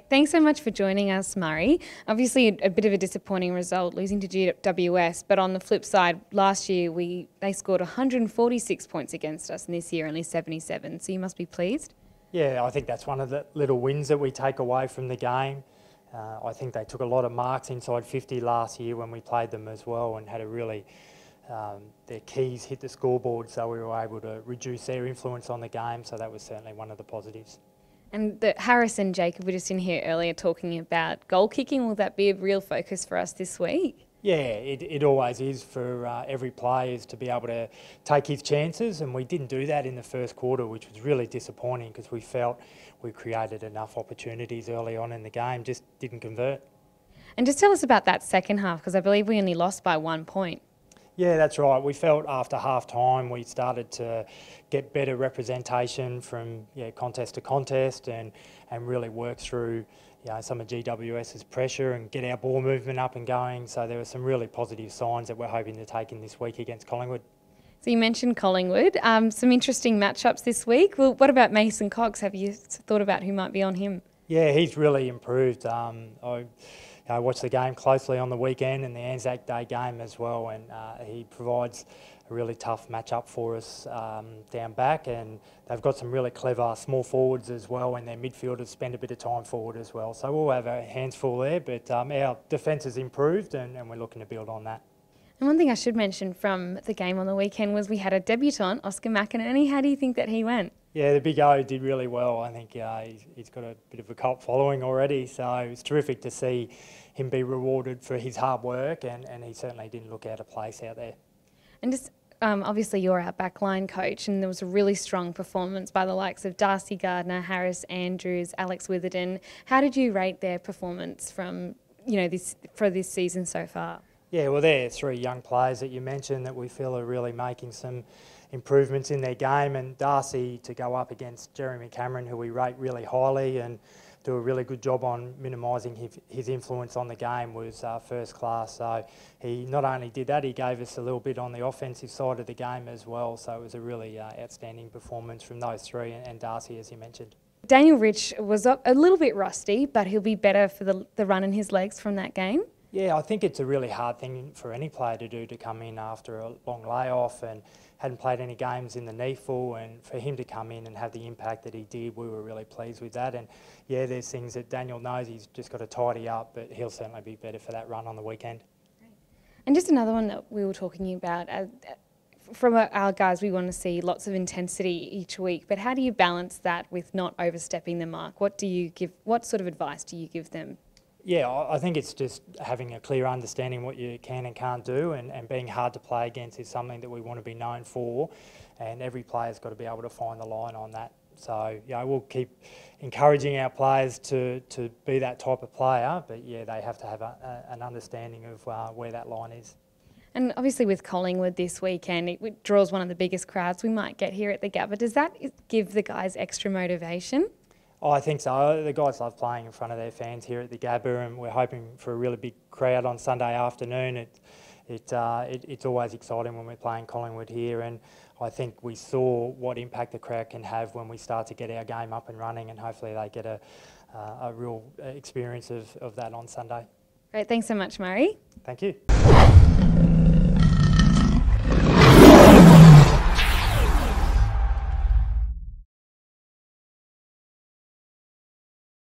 Thanks so much for joining us, Murray. Obviously a bit of a disappointing result, losing to GWS, but on the flip side, last year they scored 146 points against us and this year only 77, so you must be pleased. Yeah, I think that's one of the little wins that we take away from the game. I think they took a lot of marks inside 50 last year when we played them as well, and had a really, their keys hit the scoreboard, so we were able to reduce their influence on the game, so that was certainly one of the positives. And Harris and Jacob were just in here earlier talking about goal kicking. Will that be a real focus for us this week? Yeah, it always is for every player, is to be able to take his chances, and we didn't do that in the first quarter, which was really disappointing because we felt we created enough opportunities early on in the game, just didn't convert. And just tell us about that second half, because I believe we only lost by 1 point. Yeah, that's right. We felt after half time we started to get better representation from contest to contest, and really work through some of GWS's pressure and get our ball movement up and going. So there were some really positive signs that we're hoping to take in this week against Collingwood. So you mentioned Collingwood. Some interesting matchups this week. Well, what about Mason Cox? Have you thought about who might be on him? Yeah, he's really improved. I watched the game closely on the weekend and the Anzac Day game as well, and he provides a really tough matchup for us down back, and they've got some really clever small forwards as well, and their midfielders spend a bit of time forward as well. So we'll have our hands full there, but our defence has improved, and we're looking to build on that. And one thing I should mention from the game on the weekend was we had a debutant, Oscar McInerney. How do you think that he went? Yeah, the big O did really well. I think he's got a bit of a cult following already, so it's terrific to see him be rewarded for his hard work, and he certainly didn't look out of place out there. And just obviously you're our backline coach, and there was a really strong performance by the likes of Darcy Gardner, Harris Andrews, Alex Witherden. How did you rate their performance from this season so far? Yeah, well, they're three young players that you mentioned that we feel are really making some improvements in their game, and Darcy to go up against Jeremy Cameron, who we rate really highly, and do a really good job on minimising his influence on the game, was first class. So he not only did that, he gave us a little bit on the offensive side of the game as well. So it was a really outstanding performance from those three, and Darcy, as you mentioned. Daniel Rich was a little bit rusty, but he'll be better for the run in his legs from that game. Yeah, I think it's a really hard thing for any player to do, to come in after a long layoff and hadn't played any games in the NEAFL, and for him to come in and have the impact that he did, we were really pleased with that. And yeah, there's things that Daniel knows he's just got to tidy up, but he'll certainly be better for that run on the weekend. And just another one that we were talking about, from our guys, we want to see lots of intensity each week, but how do you balance that with not overstepping the mark? What sort of advice do you give them? Yeah, I think it's just having a clear understanding what you can and can't do, and being hard to play against is something that we want to be known for, and every player's got to be able to find the line on that. So yeah, we'll keep encouraging our players to be that type of player, but yeah, they have to have an understanding of where that line is. And obviously with Collingwood this weekend, it draws one of the biggest crowds we might get here at the Gabba. Does that give the guys extra motivation? Oh, I think so. The guys love playing in front of their fans here at the Gabba, and we're hoping for a really big crowd on Sunday afternoon. It's always exciting when we're playing Collingwood here, and I think we saw what impact the crowd can have when we start to get our game up and running, and hopefully they get a real experience of that on Sunday. Great, thanks so much, Murray. Thank you.